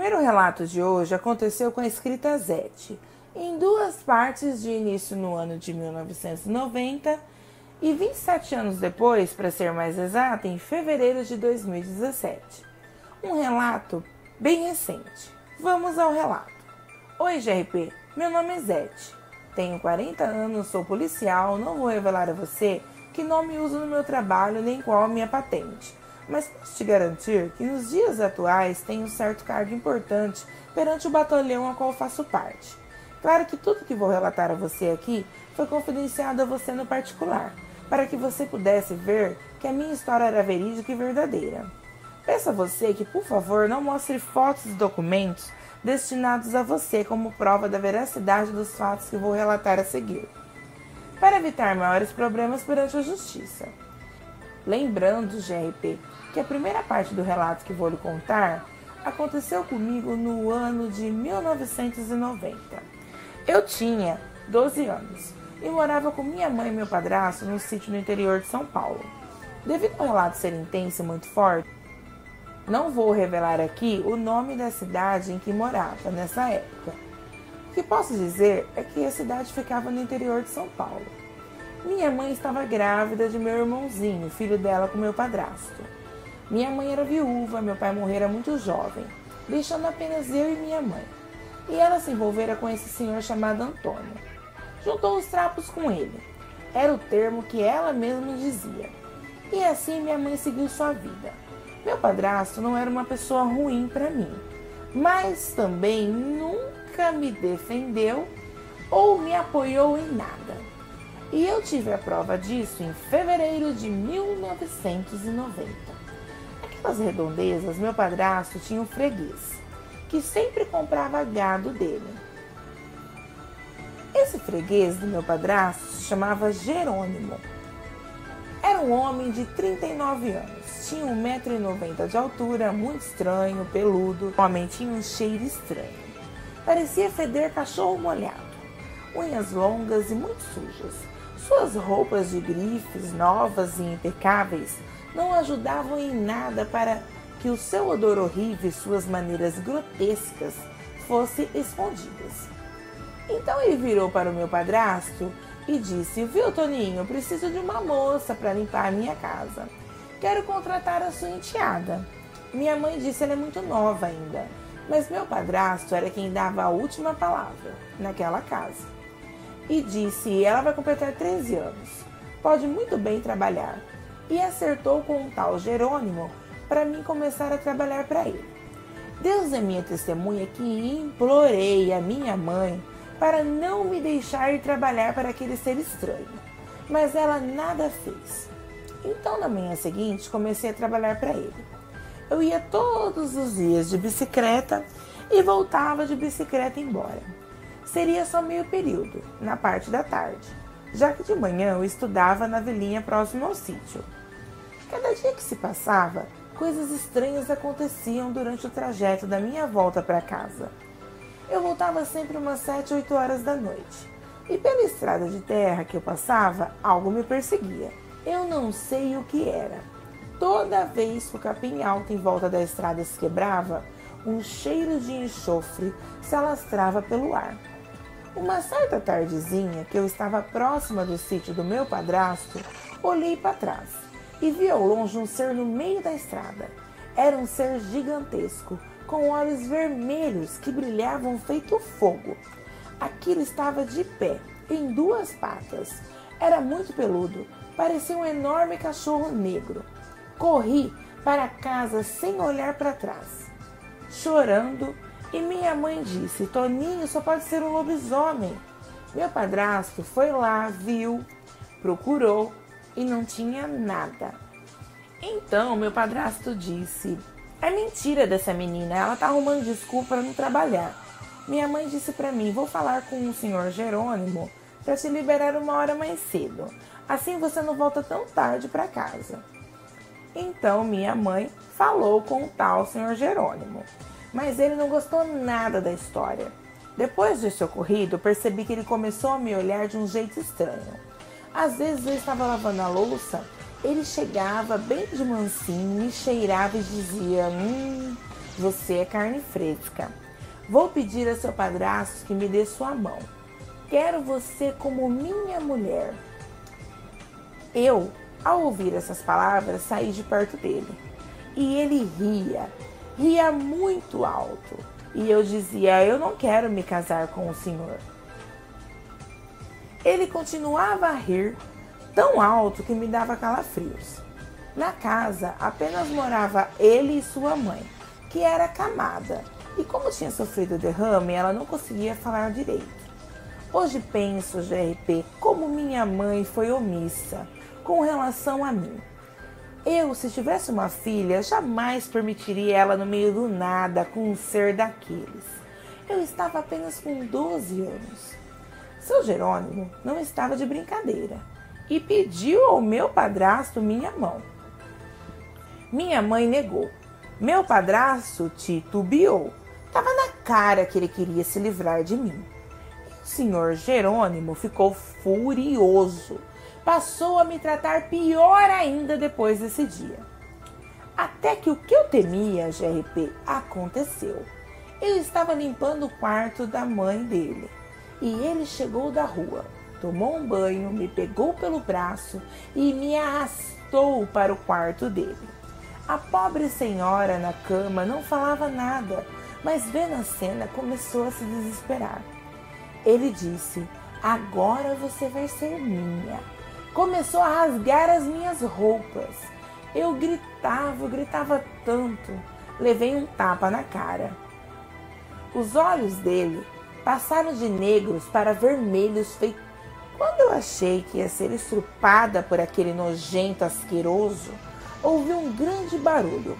primeiro relato de hoje aconteceu com a escrita Zete, em duas partes de início no ano de 1990 e 27 anos depois, para ser mais exata, em fevereiro de 2017. Um relato bem recente. Vamos ao relato. Oi, GRP, meu nome é Zete. Tenho 40 anos, sou policial, não vou revelar a você que nome uso no meu trabalho nem qual a minha patente. Mas posso te garantir que nos dias atuais tenho um certo cargo importante perante o batalhão a qual faço parte. Claro que tudo que vou relatar a você aqui foi confidenciado a você no particular, para que você pudesse ver que a minha história era verídica e verdadeira. Peço a você que, por favor, não mostre fotos e documentos destinados a você como prova da veracidade dos fatos que vou relatar a seguir, para evitar maiores problemas perante a justiça. Lembrando, GRP, que a primeira parte do relato que vou lhe contar aconteceu comigo no ano de 1990. Eu tinha 12 anos e morava com minha mãe e meu padrasto num sítio no interior de São Paulo. Devido ao relato ser intenso e muito forte, não vou revelar aqui o nome da cidade em que morava nessa época. O que posso dizer é que a cidade ficava no interior de São Paulo. Minha mãe estava grávida de meu irmãozinho, filho dela com meu padrasto. Minha mãe era viúva, meu pai morrera muito jovem, deixando apenas eu e minha mãe. E ela se envolvera com esse senhor chamado Antônio. Juntou os trapos com ele. Era o termo que ela mesma dizia. E assim minha mãe seguiu sua vida. Meu padrasto não era uma pessoa ruim para mim, mas também nunca me defendeu ou me apoiou em nada. E eu tive a prova disso em fevereiro de 1990. Naquelas redondezas, meu padrasto tinha um freguês, que sempre comprava gado dele. Esse freguês do meu padrasto se chamava Jerônimo. Era um homem de 39 anos, tinha 1,90 m de altura, muito estranho, peludo. O homem tinha um cheiro estranho. Parecia feder cachorro molhado, unhas longas e muito sujas. Suas roupas de grifes, novas e impecáveis, não ajudavam em nada para que o seu odor horrível e suas maneiras grotescas fossem escondidas. Então ele virou para o meu padrasto e disse: "Viu, Toninho, eu preciso de uma moça para limpar a minha casa. Quero contratar a sua enteada." Minha mãe disse: "Ela é muito nova ainda." Mas meu padrasto era quem dava a última palavra naquela casa. E disse: "Ela vai completar 13 anos. Pode muito bem trabalhar." E acertou com um tal Jerônimo para mim começar a trabalhar para ele. Deus é minha testemunha que implorei a minha mãe para não me deixar ir trabalhar para aquele ser estranho, mas ela nada fez. Então, na manhã seguinte, comecei a trabalhar para ele. Eu ia todos os dias de bicicleta e voltava de bicicleta embora. Seria só meio período, na parte da tarde, já que de manhã eu estudava na vilinha próxima ao sítio. Cada dia que se passava, coisas estranhas aconteciam durante o trajeto da minha volta para casa. Eu voltava sempre umas 7, 8 horas da noite. E pela estrada de terra que eu passava, algo me perseguia. Eu não sei o que era. Toda vez que o capim alto em volta da estrada se quebrava, um cheiro de enxofre se alastrava pelo ar. Uma certa tardezinha, que eu estava próxima do sítio do meu padrasto, olhei para trás e vi ao longe um ser no meio da estrada. Era um ser gigantesco, com olhos vermelhos que brilhavam feito fogo. Aquilo estava de pé, em duas patas. Era muito peludo, parecia um enorme cachorro negro. Corri para casa sem olhar para trás, chorando, e minha mãe disse: "Toninho, só pode ser um lobisomem." Meu padrasto foi lá, viu, procurou e não tinha nada. Então meu padrasto disse: "É mentira dessa menina, ela tá arrumando desculpa para não trabalhar." Minha mãe disse para mim: "Vou falar com o senhor Jerônimo para te liberar uma hora mais cedo. Assim você não volta tão tarde para casa." Então minha mãe falou com o tal senhor Jerônimo, mas ele não gostou nada da história. Depois desse ocorrido, percebi que ele começou a me olhar de um jeito estranho. Às vezes eu estava lavando a louça, ele chegava bem de mansinho, me cheirava e dizia: Você é carne fresca. Vou pedir a seu padrasto que me dê sua mão. Quero você como minha mulher. Eu, ao ouvir essas palavras, saí de perto dele. E ele ria muito alto. E eu dizia, eu não quero me casar com o senhor. Ele continuava a rir, tão alto que me dava calafrios. Na casa apenas morava ele e sua mãe, que era acamada. E como tinha sofrido derrame, ela não conseguia falar direito. Hoje penso, GRP, como minha mãe foi omissa com relação a mim. Eu, se tivesse uma filha, jamais permitiria ela no meio do nada com um ser daqueles. Eu estava apenas com 12 anos. Seu Jerônimo não estava de brincadeira e pediu ao meu padrasto minha mão. Minha mãe negou. Meu padrasto titubeou. Estava na cara que ele queria se livrar de mim. E o senhor Jerônimo ficou furioso. Passou a me tratar pior ainda depois desse dia. Até que o que eu temia, GRP, aconteceu. Eu estava limpando o quarto da mãe dele. E ele chegou da rua, tomou um banho, me pegou pelo braço e me arrastou para o quarto dele. A pobre senhora na cama não falava nada, mas vendo a cena começou a se desesperar. Ele disse, agora você vai ser minha. Começou a rasgar as minhas roupas. Eu gritava tanto. Levei um tapa na cara. Os olhos dele passaram de negros para vermelhos feitos. Quando eu achei que ia ser estrupada por aquele nojento asqueroso, ouvi um grande barulho.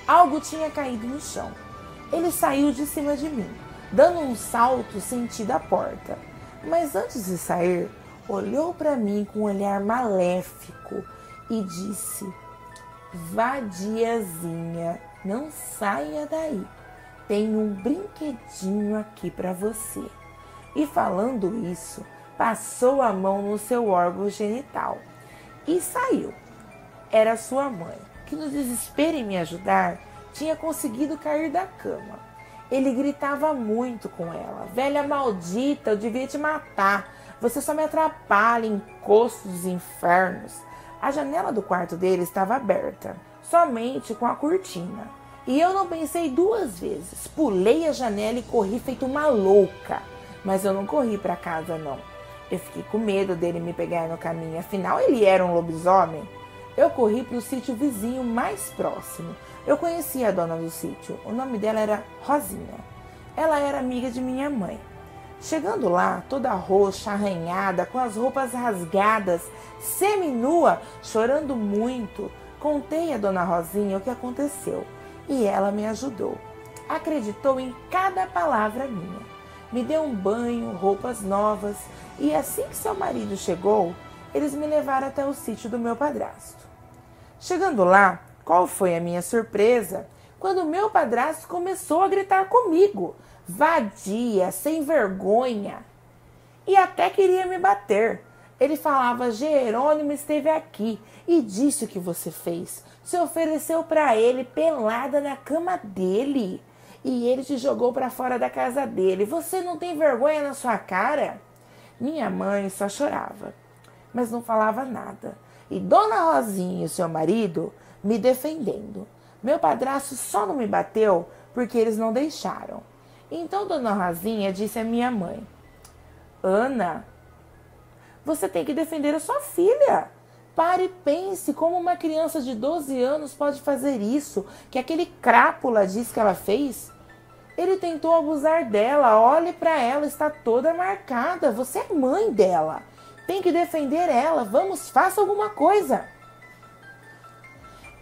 Algo tinha caído no chão. Ele saiu de cima de mim, dando um salto sentido à porta. Mas antes de sair, olhou para mim com um olhar maléfico e disse, vadiazinha, não saia daí. Tem um brinquedinho aqui para você. E falando isso, passou a mão no seu órgão genital e saiu. Era sua mãe, que no desespero em me ajudar, tinha conseguido cair da cama. Ele gritava muito com ela. Velha maldita, eu devia te matar. Você só me atrapalha, encosto dos infernos. A janela do quarto dele estava aberta, somente com a cortina. E eu não pensei duas vezes. Pulei a janela e corri feito uma louca. Mas eu não corri para casa, não. Eu fiquei com medo dele me pegar no caminho. Afinal, ele era um lobisomem. Eu corri para o sítio vizinho mais próximo. Eu conhecia a dona do sítio. O nome dela era Rosinha. Ela era amiga de minha mãe. Chegando lá, toda roxa, arranhada, com as roupas rasgadas, seminua, chorando muito, contei a dona Rosinha o que aconteceu. E ela me ajudou. Acreditou em cada palavra minha. Me deu um banho, roupas novas. E assim que seu marido chegou, eles me levaram até o sítio do meu padrasto. Chegando lá, qual foi a minha surpresa? Quando meu padrasto começou a gritar comigo. Vadia, sem vergonha. E até queria me bater. Ele falava, Jerônimo esteve aqui e disse o que você fez. Se ofereceu para ele pelada na cama dele. E ele te jogou para fora da casa dele. Você não tem vergonha na sua cara? Minha mãe só chorava, mas não falava nada. E Dona Rosinha e seu marido me defendendo. Meu padrasto só não me bateu porque eles não deixaram. Então Dona Rosinha disse à minha mãe, Ana, você tem que defender a sua filha. Pare e pense como uma criança de 12 anos pode fazer isso, que aquele crápula diz que ela fez. Ele tentou abusar dela, olhe para ela, está toda marcada. Você é mãe dela, tem que defender ela, vamos, faça alguma coisa.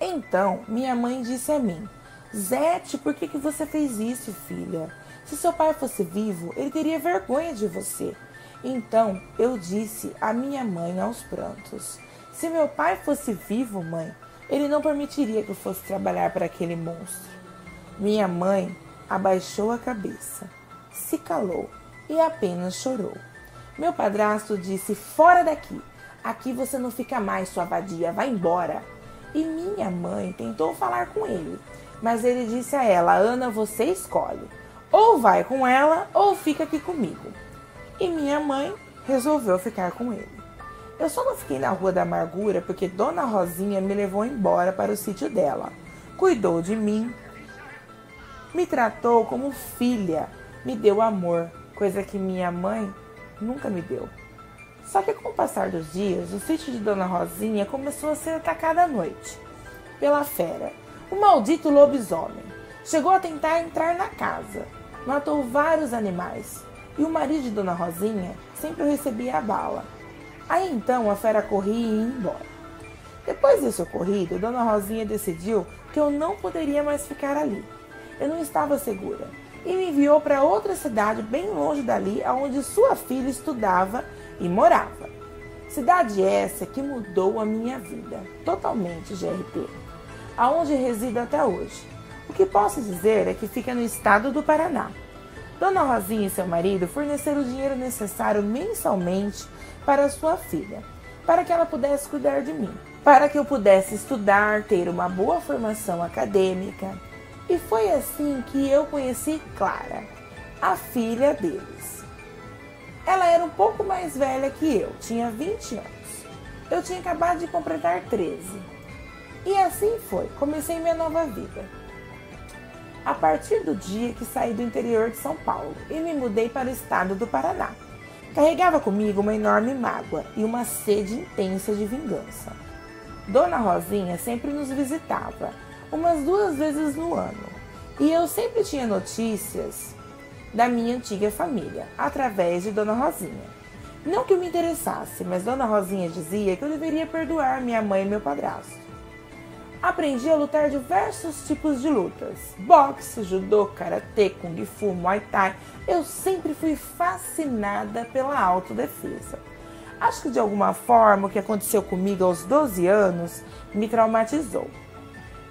Então, minha mãe disse a mim, Zete, por que você fez isso, filha? Se seu pai fosse vivo, ele teria vergonha de você. Então, eu disse à minha mãe aos prantos, se meu pai fosse vivo, mãe, ele não permitiria que eu fosse trabalhar para aquele monstro. Minha mãe abaixou a cabeça, se calou e apenas chorou. Meu padrasto disse, fora daqui, aqui você não fica mais, sua vadia, vai embora. E minha mãe tentou falar com ele, mas ele disse a ela: Ana, você escolhe. Ou vai com ela ou fica aqui comigo. E minha mãe resolveu ficar com ele. Eu só não fiquei na Rua da Amargura porque Dona Rosinha me levou embora para o sítio dela. Cuidou de mim, me tratou como filha, me deu amor, coisa que minha mãe nunca me deu. Só que com o passar dos dias, o sítio de Dona Rosinha começou a ser atacado à noite pela fera, o maldito lobisomem. Chegou a tentar entrar na casa, matou vários animais e o marido de Dona Rosinha sempre recebia a bala. Aí então a fera corria e ia embora. Depois desse ocorrido, Dona Rosinha decidiu que eu não poderia mais ficar ali. Eu não estava segura e me enviou para outra cidade bem longe dali, onde sua filha estudava e morava. Cidade essa que mudou a minha vida totalmente, GRP, aonde resido até hoje. O que posso dizer é que fica no estado do Paraná. Dona Rosinha e seu marido forneceram o dinheiro necessário mensalmente para sua filha, para que ela pudesse cuidar de mim, para que eu pudesse estudar, ter uma boa formação acadêmica. E foi assim que eu conheci Clara, a filha deles. Ela era um pouco mais velha que eu, tinha 20 anos. Eu tinha acabado de completar 13. E assim foi, comecei minha nova vida. A partir do dia que saí do interior de São Paulo e me mudei para o estado do Paraná. Carregava comigo uma enorme mágoa e uma sede intensa de vingança. Dona Rosinha sempre nos visitava, umas 2 vezes no ano, e eu sempre tinha notícias da minha antiga família, através de Dona Rosinha. Não que eu me interessasse, mas Dona Rosinha dizia que eu deveria perdoar minha mãe e meu padrasto. Aprendi a lutar diversos tipos de lutas: boxe, judô, karatê, kung fu, muay thai. Eu sempre fui fascinada pela autodefesa. Acho que de alguma forma o que aconteceu comigo aos 12 anos me traumatizou.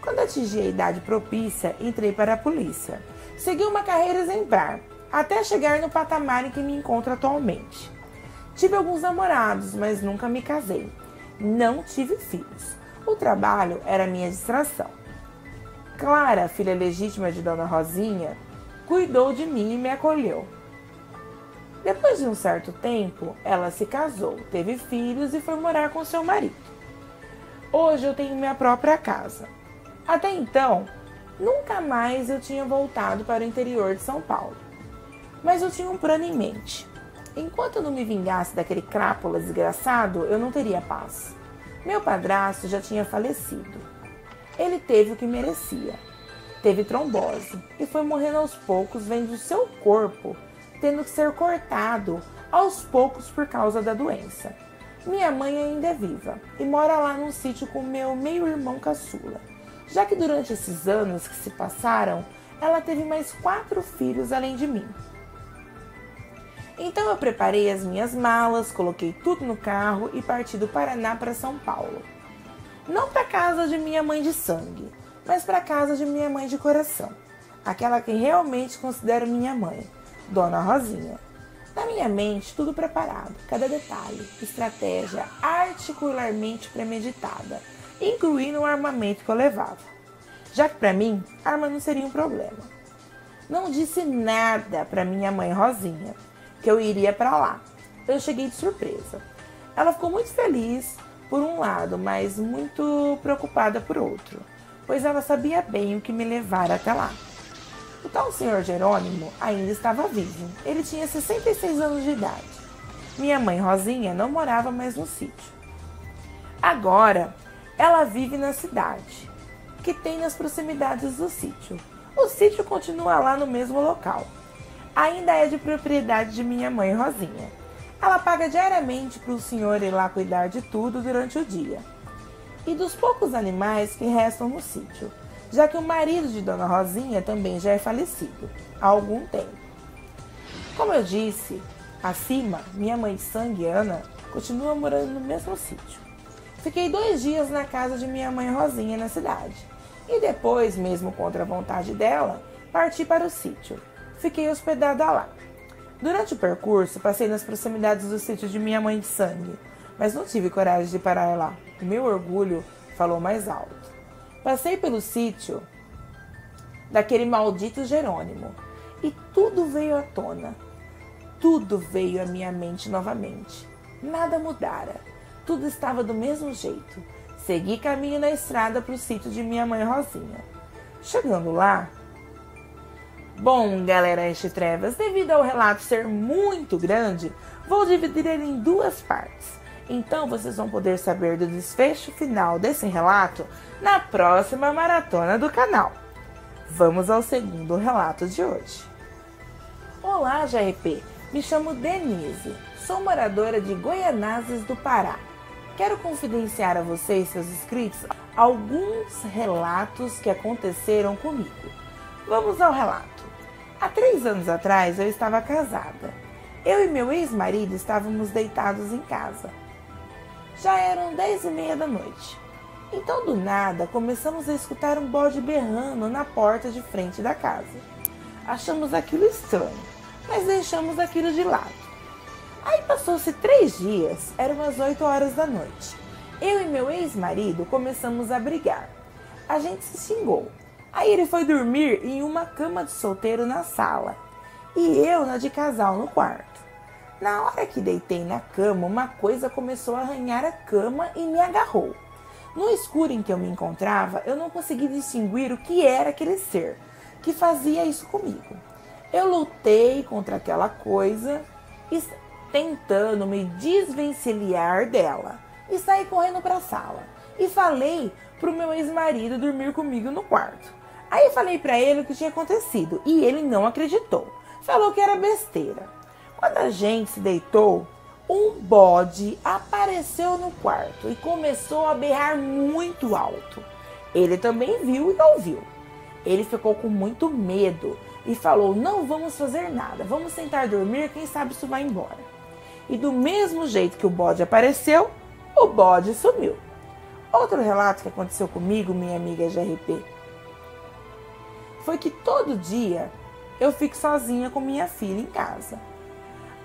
Quando atingi a idade propícia, entrei para a polícia. Segui uma carreira exemplar, até chegar no patamar em que me encontro atualmente. Tive alguns namorados, mas nunca me casei. Não tive filhos. O trabalho era minha distração. Clara, filha legítima de Dona Rosinha, cuidou de mim e me acolheu. Depois de um certo tempo, ela se casou, teve filhos e foi morar com seu marido. Hoje eu tenho minha própria casa. Até então, nunca mais eu tinha voltado para o interior de São Paulo. Mas eu tinha um plano em mente. Enquanto eu não me vingasse daquele crápula desgraçado, eu não teria paz. Meu padrasto já tinha falecido. Ele teve o que merecia. Teve trombose e foi morrendo aos poucos, vendo seu corpo tendo que ser cortado aos poucos por causa da doença. Minha mãe ainda é viva e mora lá num sítio com meu meio-irmão caçula, já que durante esses anos que se passaram, ela teve mais 4 filhos além de mim. Então eu preparei as minhas malas, coloquei tudo no carro e parti do Paraná para São Paulo. Não para a casa de minha mãe de sangue, mas para a casa de minha mãe de coração. Aquela que realmente considero minha mãe, Dona Rosinha. Na minha mente, tudo preparado, cada detalhe, estratégia articularmente premeditada, incluindo o armamento que eu levava. Já que para mim, arma não seria um problema. Não disse nada para minha mãe Rosinha que eu iria para lá. Eu cheguei de surpresa. Ela ficou muito feliz por um lado, mas muito preocupada por outro, pois ela sabia bem o que me levara até lá. O tal senhor Jerônimo ainda estava vivo. Ele tinha 66 anos de idade. Minha mãe Rosinha não morava mais no sítio. Agora, ela vive na cidade, que tem nas proximidades do sítio. O sítio continua lá no mesmo local. Ainda é de propriedade de minha mãe Rosinha. Ela paga diariamente para o senhor ir lá cuidar de tudo durante o dia. E dos poucos animais que restam no sítio, já que o marido de Dona Rosinha também já é falecido há algum tempo. Como eu disse acima, minha mãe de sangue, Ana, continua morando no mesmo sítio. Fiquei 2 dias na casa de minha mãe Rosinha na cidade. E depois, mesmo contra a vontade dela, parti para o sítio. Fiquei hospedada lá. Durante o percurso, passei nas proximidades do sítio de minha mãe de sangue, mas não tive coragem de parar lá. O meu orgulho falou mais alto. Passei pelo sítio daquele maldito Jerônimo. E tudo veio à tona. Tudo veio à minha mente novamente. Nada mudara. Tudo estava do mesmo jeito. Segui caminho na estrada para o sítio de minha mãe Rosinha. Chegando lá... Bom, galera Este Trevas, devido ao relato ser muito grande, vou dividir ele em duas partes. Então vocês vão poder saber do desfecho final desse relato na próxima maratona do canal. Vamos ao segundo relato de hoje. Olá, JRP. Me chamo Denise. Sou moradora de Goianazes do Pará. Quero confidenciar a vocês, seus inscritos, alguns relatos que aconteceram comigo. Vamos ao relato. Há 3 anos atrás eu estava casada. Eu e meu ex-marido estávamos deitados em casa. Já eram 10h30 da noite. Então, do nada, começamos a escutar um bode berrando na porta de frente da casa. Achamos aquilo estranho, mas deixamos aquilo de lado. Aí passou-se 3 dias, eram as 8 horas da noite. Eu e meu ex-marido começamos a brigar. A gente se xingou. Aí ele foi dormir em uma cama de solteiro na sala e eu na de casal no quarto. Na hora que deitei na cama, uma coisa começou a arranhar a cama e me agarrou. No escuro em que eu me encontrava, eu não consegui distinguir o que era aquele ser que fazia isso comigo. Eu lutei contra aquela coisa, tentando me desvencilhar dela, e saí correndo para a sala. E falei para o meu ex-marido dormir comigo no quarto. Aí eu falei para ele o que tinha acontecido, e ele não acreditou. Falou que era besteira. Quando a gente se deitou, um bode apareceu no quarto e começou a berrar muito alto. Ele também viu e ouviu. Ele ficou com muito medo e falou: não vamos fazer nada, vamos tentar dormir, quem sabe isso vai embora. E do mesmo jeito que o bode apareceu, o bode sumiu. Outro relato que aconteceu comigo, minha amiga JRP, foi que todo dia eu fico sozinha com minha filha em casa.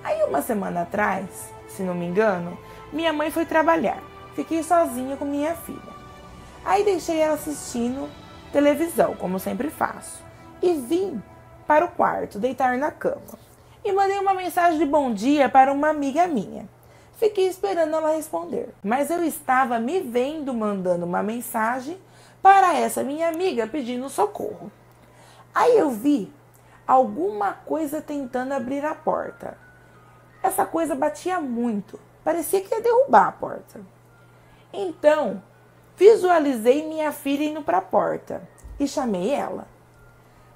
Aí uma semana atrás, se não me engano, minha mãe foi trabalhar. Fiquei sozinha com minha filha. Aí deixei ela assistindo televisão, como sempre faço. E vim para o quarto, deitar na cama. E mandei uma mensagem de bom dia para uma amiga minha. Fiquei esperando ela responder. Mas eu estava me vendo mandando uma mensagem para essa minha amiga pedindo socorro. Aí eu vi alguma coisa tentando abrir a porta. Essa coisa batia muito, parecia que ia derrubar a porta. Então, visualizei minha filha indo para a porta e chamei ela.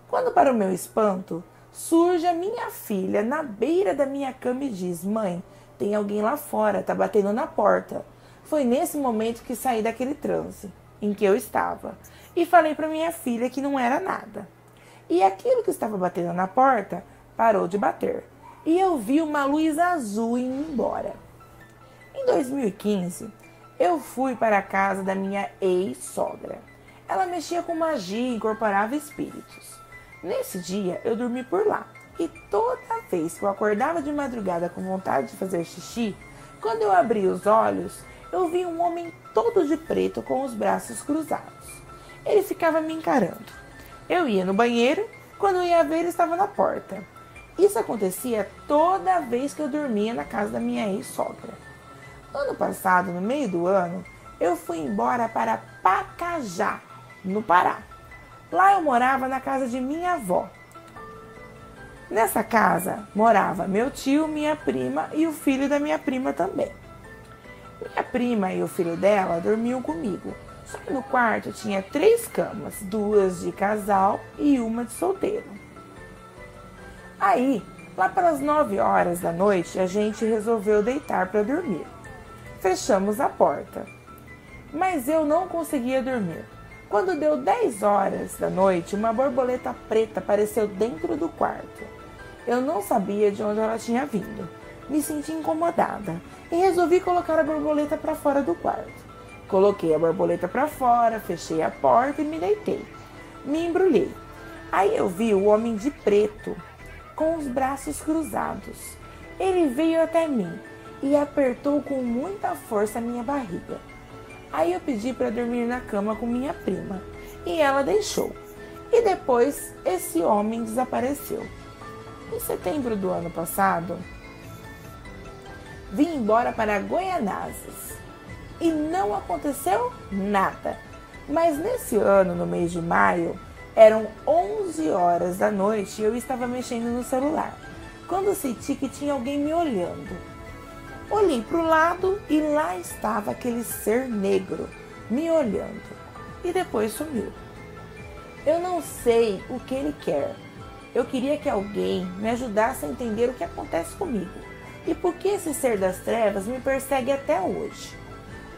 Quando, para o meu espanto, surge a minha filha na beira da minha cama e diz: mãe, tem alguém lá fora, tá batendo na porta. Foi nesse momento que saí daquele transe em que eu estava e falei para minha filha que não era nada. E aquilo que estava batendo na porta parou de bater. E eu vi uma luz azul indo embora. Em 2015, eu fui para a casa da minha ex-sogra. Ela mexia com magia e incorporava espíritos. Nesse dia, eu dormi por lá. E toda vez que eu acordava de madrugada com vontade de fazer xixi, quando eu abri os olhos, eu vi um homem todo de preto com os braços cruzados. Ele ficava me encarando. Eu ia no banheiro, quando eu ia ver, ele estava na porta. Isso acontecia toda vez que eu dormia na casa da minha ex-sogra. Ano passado, no meio do ano, eu fui embora para Pacajá, no Pará. Lá eu morava na casa de minha avó. Nessa casa morava meu tio, minha prima e o filho da minha prima também. Minha prima e o filho dela dormiam comigo. Só que no quarto tinha 3 camas, 2 de casal e uma de solteiro. Aí, lá pelas 9 horas da noite, a gente resolveu deitar para dormir. Fechamos a porta. Mas eu não conseguia dormir. Quando deu 10 horas da noite, uma borboleta preta apareceu dentro do quarto. Eu não sabia de onde ela tinha vindo. Me senti incomodada e resolvi colocar a borboleta para fora do quarto. Coloquei a borboleta para fora, fechei a porta e me deitei. Me embrulhei. Aí eu vi o homem de preto, com os braços cruzados. Ele veio até mim e apertou com muita força a minha barriga. Aí eu pedi para dormir na cama com minha prima e ela deixou. E depois esse homem desapareceu. Em setembro do ano passado, vim embora para Goianazes e não aconteceu nada. Mas nesse ano, no mês de maio, eram 11 horas da noite e eu estava mexendo no celular, quando senti que tinha alguém me olhando. Olhei para o lado e lá estava aquele ser negro me olhando e depois sumiu. Eu não sei o que ele quer. Eu queria que alguém me ajudasse a entender o que acontece comigo e por que esse ser das trevas me persegue até hoje.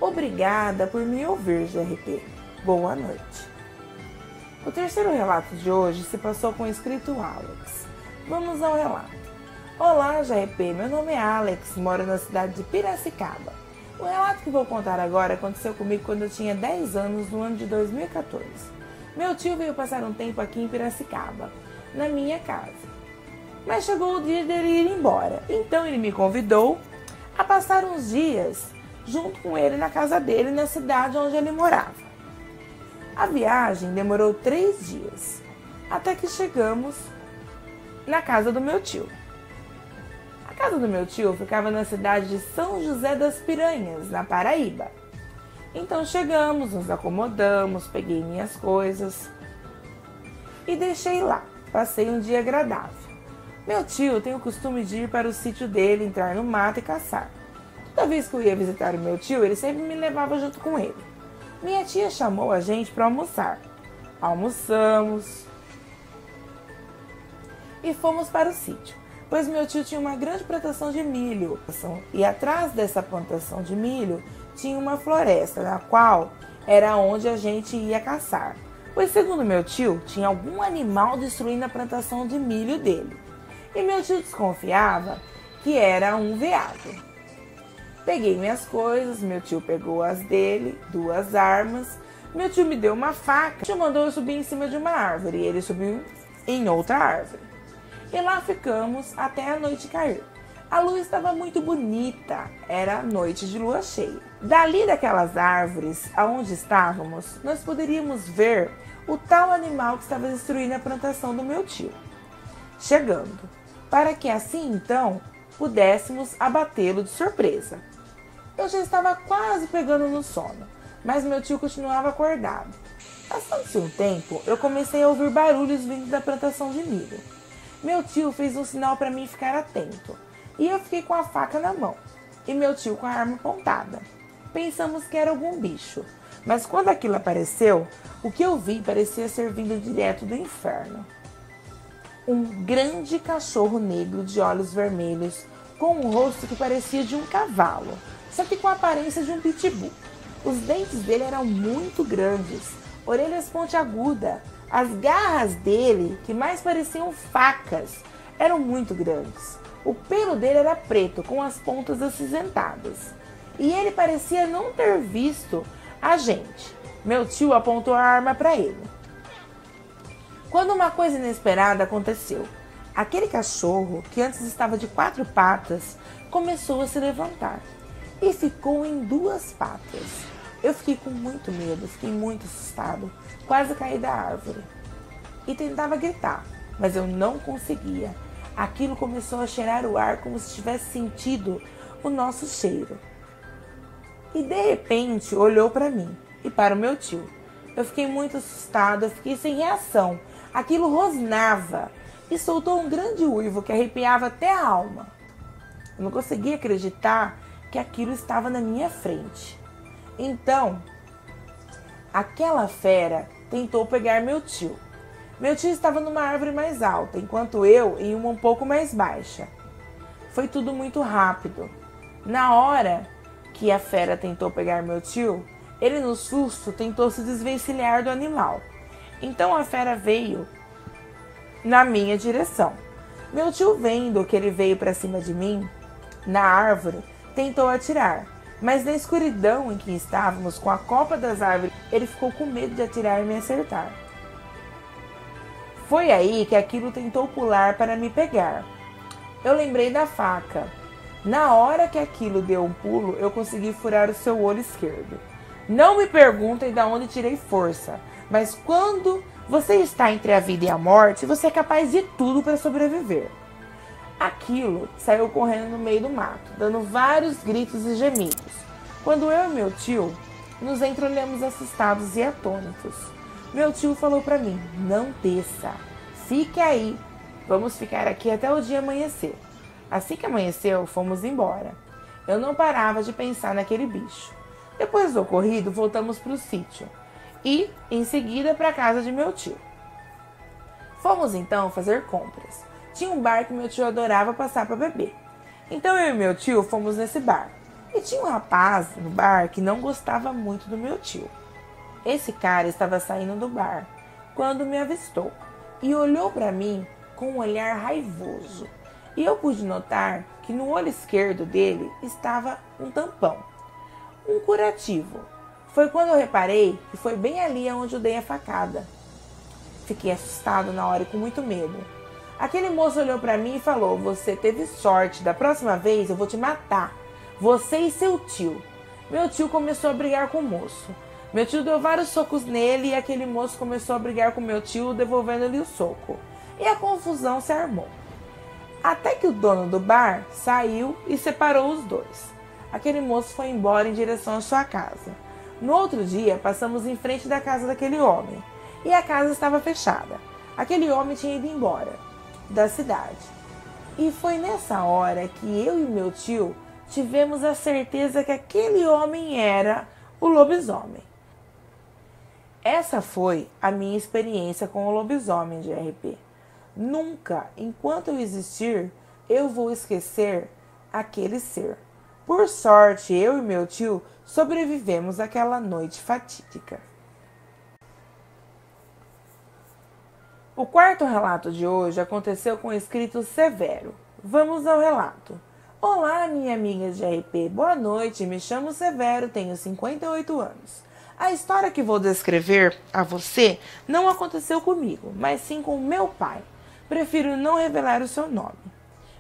Obrigada por me ouvir, GRP. Boa noite. O terceiro relato de hoje se passou com o inscrito Alex. Vamos ao relato. Olá, GRP. Meu nome é Alex, moro na cidade de Piracicaba. O relato que vou contar agora aconteceu comigo quando eu tinha 10 anos, no ano de 2014. Meu tio veio passar um tempo aqui em Piracicaba, na minha casa. Mas chegou o dia dele ir embora, então ele me convidou a passar uns dias junto com ele na casa dele, na cidade onde ele morava. A viagem demorou 3 dias, até que chegamos na casa do meu tio. A casa do meu tio ficava na cidade de São José das Piranhas, na Paraíba. Então chegamos, nos acomodamos, peguei minhas coisas e deixei lá. Passei um dia agradável. Meu tio tem o costume de ir para o sítio dele, entrar no mato e caçar. Toda vez que eu ia visitar o meu tio, ele sempre me levava junto com ele. Minha tia chamou a gente para almoçar. Almoçamos e fomos para o sítio, pois meu tio tinha uma grande plantação de milho. E atrás dessa plantação de milho tinha uma floresta, na qual era onde a gente ia caçar. Pois, segundo meu tio, tinha algum animal destruindo a plantação de milho dele. E meu tio desconfiava que era um veado. Peguei minhas coisas, meu tio pegou as dele, 2 armas. Meu tio me deu uma faca, meu tio mandou eu subir em cima de uma árvore e ele subiu em outra árvore. E lá ficamos até a noite cair. A lua estava muito bonita, era noite de lua cheia. Dali daquelas árvores aonde estávamos, nós poderíamos ver o tal animal que estava destruindo a plantação do meu tio, chegando, para que assim então pudéssemos abatê-lo de surpresa. Eu já estava quase pegando no sono, mas meu tio continuava acordado. Passando-se um tempo, eu comecei a ouvir barulhos vindo da plantação de milho. Meu tio fez um sinal para mim ficar atento, e eu fiquei com a faca na mão, e meu tio com a arma apontada. Pensamos que era algum bicho, mas quando aquilo apareceu, o que eu vi parecia ser vindo direto do inferno. Um grande cachorro negro de olhos vermelhos, com um rosto que parecia de um cavalo, só que com a aparência de um pitbull. Os dentes dele eram muito grandes, orelhas pontiagudas, as garras dele, que mais pareciam facas, eram muito grandes. O pelo dele era preto, com as pontas acinzentadas, e ele parecia não ter visto a gente. Meu tio apontou a arma para ele. Quando uma coisa inesperada aconteceu. Aquele cachorro, que antes estava de 4 patas, começou a se levantar e ficou em 2 patas. Eu fiquei com muito medo, fiquei muito assustado, quase caí da árvore. E tentava gritar, mas eu não conseguia. Aquilo começou a cheirar o ar como se tivesse sentido o nosso cheiro. E de repente olhou para mim e para o meu tio. Eu fiquei muito assustada, eu fiquei sem reação. Aquilo rosnava e soltou um grande uivo que arrepiava até a alma. Eu não conseguia acreditar que aquilo estava na minha frente. Então, aquela fera tentou pegar meu tio. Meu tio estava numa árvore mais alta, enquanto eu em uma um pouco mais baixa. Foi tudo muito rápido. Na hora que a fera tentou pegar meu tio, ele no susto tentou se desvencilhar do animal. Então a fera veio na minha direção. Meu tio, vendo que ele veio para cima de mim, na árvore, tentou atirar. Mas na escuridão em que estávamos, com a copa das árvores, ele ficou com medo de atirar e me acertar. Foi aí que aquilo tentou pular para me pegar. Eu lembrei da faca. Na hora que aquilo deu um pulo, eu consegui furar o seu olho esquerdo. Não me perguntem de onde tirei força, mas quando você está entre a vida e a morte, você é capaz de tudo para sobreviver. Aquilo saiu correndo no meio do mato, dando vários gritos e gemidos. Quando eu e meu tio nos entreolhamos assustados e atônitos. Meu tio falou para mim: não desça, fique aí, vamos ficar aqui até o dia amanhecer. Assim que amanheceu, fomos embora. Eu não parava de pensar naquele bicho. Depois do ocorrido, voltamos para o sítio e, em seguida, para a casa de meu tio. Fomos então fazer compras. Tinha um bar que meu tio adorava passar para beber. Então eu e meu tio fomos nesse bar. E tinha um rapaz no bar que não gostava muito do meu tio. Esse cara estava saindo do bar quando me avistou e olhou para mim com um olhar raivoso. E eu pude notar que no olho esquerdo dele estava um tampão, um curativo. Foi quando eu reparei que foi bem ali onde eu dei a facada. Fiquei assustado na hora e com muito medo. Aquele moço olhou para mim e falou: você teve sorte, da próxima vez eu vou te matar, você e seu tio. Meu tio começou a brigar com o moço. Meu tio deu vários socos nele e aquele moço começou a brigar com meu tio, devolvendo-lhe o soco. E a confusão se armou. Até que o dono do bar saiu e separou os dois. Aquele moço foi embora em direção à sua casa. No outro dia, passamos em frente da casa daquele homem. E a casa estava fechada. Aquele homem tinha ido embora da cidade. E foi nessa hora que eu e meu tio tivemos a certeza que aquele homem era o lobisomem. Essa foi a minha experiência com o lobisomem de RP. Nunca, enquanto eu existir, eu vou esquecer aquele ser. Por sorte, eu e meu tio sobrevivemos àquela noite fatídica. O quarto relato de hoje aconteceu com o escrito Severo. Vamos ao relato. Olá, minha amiga de RP. Boa noite, me chamo Severo, tenho 58 anos. A história que vou descrever a você não aconteceu comigo, mas sim com meu pai. Prefiro não revelar o seu nome.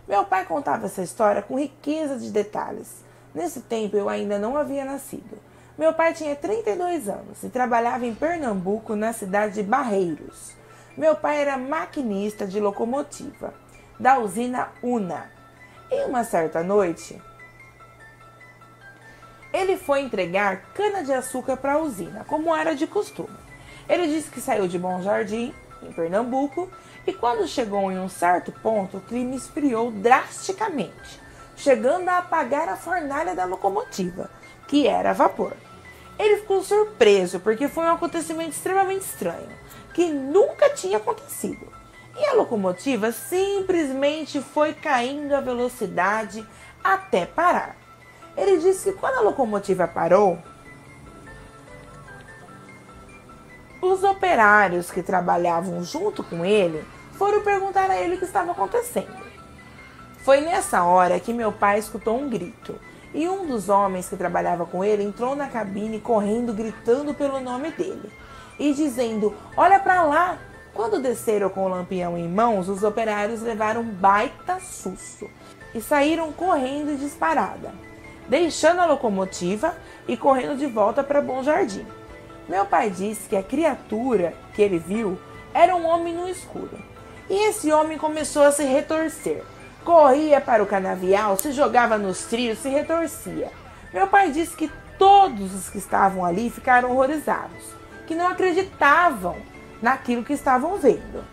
Meu pai contava essa história com riqueza de detalhes. Nesse tempo eu ainda não havia nascido. Meu pai tinha 32 anos e trabalhava em Pernambuco, na cidade de Barreiros. Meu pai era maquinista de locomotiva, da usina Una. Em uma certa noite, ele foi entregar cana-de-açúcar para a usina, como era de costume. Ele disse que saiu de Bom Jardim, em Pernambuco, e quando chegou em um certo ponto, o clima esfriou drasticamente, chegando a apagar a fornalha da locomotiva, que era a vapor. Ele ficou surpreso, porque foi um acontecimento extremamente estranho, que nunca tinha acontecido. E a locomotiva simplesmente foi caindo a velocidade até parar. Ele disse que quando a locomotiva parou, os operários que trabalhavam junto com ele foram perguntar a ele o que estava acontecendo. Foi nessa hora que meu pai escutou um grito. E um dos homens que trabalhava com ele entrou na cabine correndo, gritando pelo nome dele. E dizendo: olha pra lá! Quando desceram com o lampião em mãos, os operários levaram um baita susto. E saíram correndo disparada, deixando a locomotiva e correndo de volta para Bom Jardim. Meu pai disse que a criatura que ele viu era um homem no escuro. E esse homem começou a se retorcer. Corria para o canavial, se jogava nos trilhos, se retorcia. Meu pai disse que todos os que estavam ali ficaram horrorizados, que não acreditavam naquilo que estavam vendo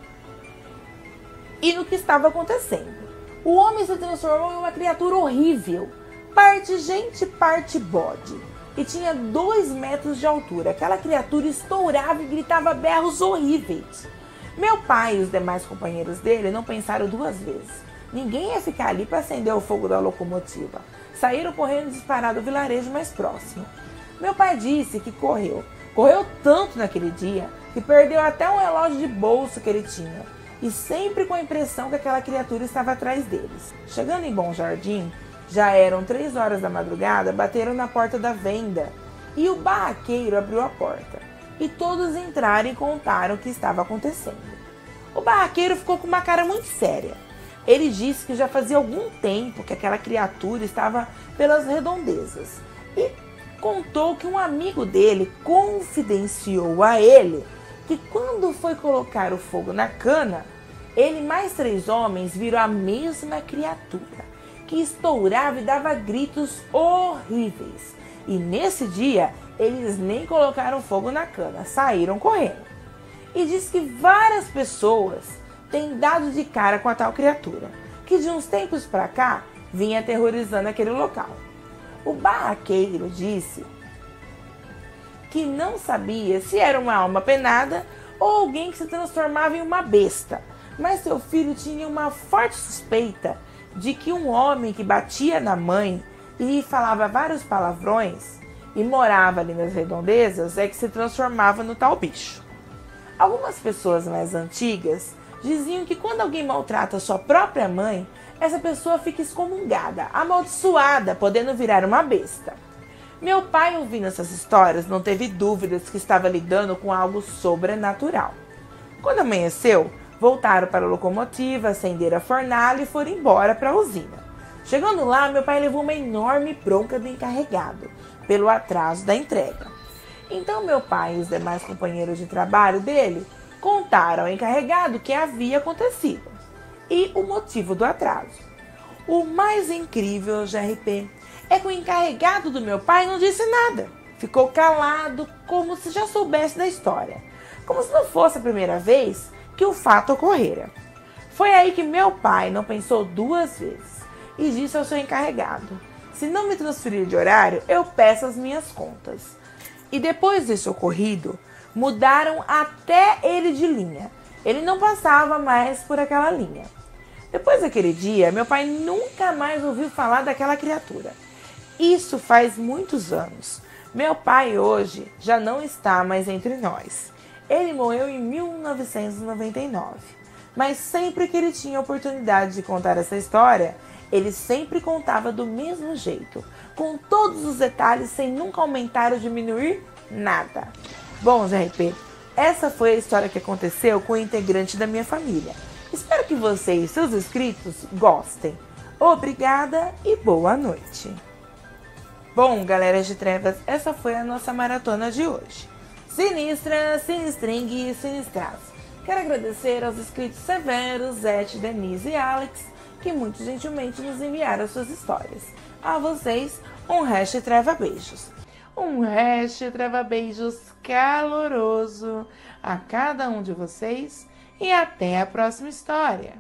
e no que estava acontecendo. O homem se transformou em uma criatura horrível, parte gente, parte bode, e tinha 2 metros de altura. Aquela criatura estourava e gritava berros horríveis. Meu pai e os demais companheiros dele não pensaram 2 vezes. Ninguém ia ficar ali para acender o fogo da locomotiva. Saíram correndo disparar do vilarejo mais próximo. Meu pai disse que correu tanto naquele dia que perdeu até um relógio de bolso que ele tinha. E sempre com a impressão que aquela criatura estava atrás deles. Chegando em Bom Jardim, já eram 3 horas da madrugada, bateram na porta da venda. E o barraqueiro abriu a porta. E todos entraram e contaram o que estava acontecendo. O barraqueiro ficou com uma cara muito séria. Ele disse que já fazia algum tempo que aquela criatura estava pelas redondezas. E contou que um amigo dele confidenciou a ele que quando foi colocar o fogo na cana, ele e mais 3 homens viram a mesma criatura, que estourava e dava gritos horríveis. E nesse dia, eles nem colocaram fogo na cana, saíram correndo. E diz que várias pessoas têm dado de cara com a tal criatura, que de uns tempos para cá vinha aterrorizando aquele local. O barraqueiro disse que não sabia se era uma alma penada ou alguém que se transformava em uma besta, mas seu filho tinha uma forte suspeita de que um homem que batia na mãe e falava vários palavrões e morava ali nas redondezas é que se transformava no tal bicho. Algumas pessoas mais antigas diziam que quando alguém maltrata sua própria mãe, essa pessoa fica excomungada, amaldiçoada, podendo virar uma besta. Meu pai, ouvindo essas histórias, não teve dúvidas que estava lidando com algo sobrenatural. Quando amanheceu, voltaram para a locomotiva, acenderam a fornalha e foram embora para a usina. Chegando lá, meu pai levou uma enorme bronca do encarregado, pelo atraso da entrega. Então meu pai e os demais companheiros de trabalho dele contaram ao encarregado o que havia acontecido e o motivo do atraso. O mais incrível, GRP, é que o encarregado do meu pai não disse nada. Ficou calado, como se já soubesse da história, como se não fosse a primeira vez que o fato ocorrera. Foi aí que meu pai não pensou 2 vezes e disse ao seu encarregado: se não me transferir de horário, eu peço as minhas contas. E depois desse ocorrido, mudaram até ele de linha. Ele não passava mais por aquela linha. Depois daquele dia, meu pai nunca mais ouviu falar daquela criatura. Isso faz muitos anos. Meu pai hoje já não está mais entre nós. Ele morreu em 1999. Mas sempre que ele tinha a oportunidade de contar essa história, ele sempre contava do mesmo jeito, com todos os detalhes, sem nunca aumentar ou diminuir nada. Bom, GRP, essa foi a história que aconteceu com o integrante da minha família. Espero que você e seus inscritos gostem. Obrigada e boa noite. Bom, galera de trevas, essa foi a nossa maratona de hoje. Sinistra, sinistringue e sinistras. Quero agradecer aos inscritos Severo, Zete, Denise e Alex, que muito gentilmente nos enviaram suas histórias. A vocês, um Hash Treva Beijos. Um Hash Treva Beijos caloroso a cada um de vocês e até a próxima história.